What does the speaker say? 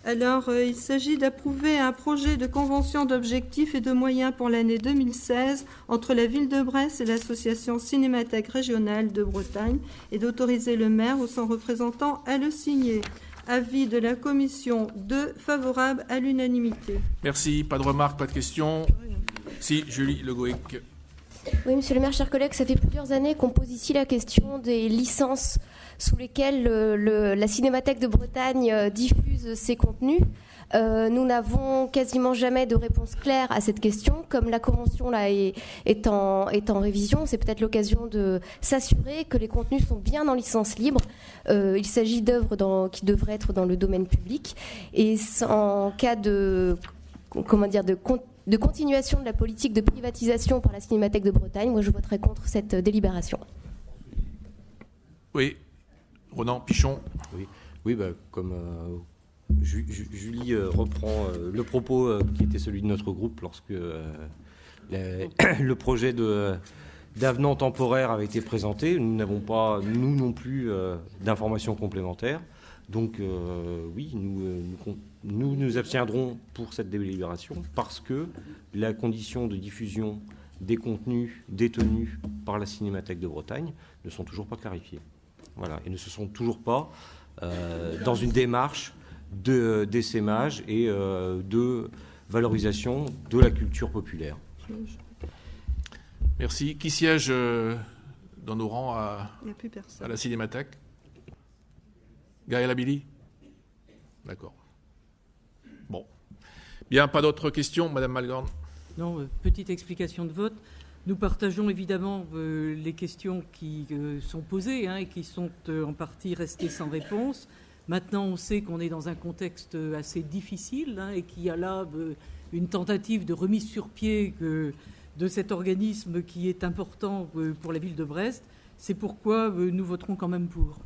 Alors, il s'agit d'approuver un projet de convention d'objectifs et de moyens pour l'année 2016 entre la Ville de Brest et l'Association Cinémathèque Régionale de Bretagne et d'autoriser le maire ou son représentant à le signer. Avis de la commission 2, favorable à l'unanimité. Merci. Pas de remarques, pas de questions. Si, Julie Le Goïc. Oui, monsieur le maire, chers collègues, ça fait plusieurs années qu'on pose ici la question des licences sous lesquelles la Cinémathèque de Bretagne diffuse ses contenus. Nous n'avons quasiment jamais de réponse claire à cette question. Comme la convention là est en révision, c'est peut-être l'occasion de s'assurer que les contenus sont bien en licence libre. Il s'agit d'œuvres qui devraient être dans le domaine public. Et en cas de continuation de la politique de privatisation par la Cinémathèque de Bretagne, moi je voterai contre cette délibération. Oui. Ronan Pichon. Oui, comme Julie reprend le propos qui était celui de notre groupe lorsque le projet d'avenant temporaire avait été présenté. Nous n'avons pas, nous non plus, d'informations complémentaires. Donc oui, nous nous abstiendrons pour cette délibération parce que la condition de diffusion des contenus détenus par la Cinémathèque de Bretagne ne sont toujours pas clarifiées. Voilà, et ne se sont toujours pas dans une démarche d'essaimage et de valorisation de la culture populaire. Merci. Qui siège dans nos rangs à la Cinémathèque? Gaël Abili? D'accord. Bon. Bien, pas d'autres questions, Madame Malgorn? Non, petite explication de vote. Nous partageons évidemment les questions qui sont posées et qui sont en partie restées sans réponse. Maintenant, on sait qu'on est dans un contexte assez difficile et qu'il y a là une tentative de remise sur pied de cet organisme qui est important pour la ville de Brest. C'est pourquoi nous voterons quand même pour.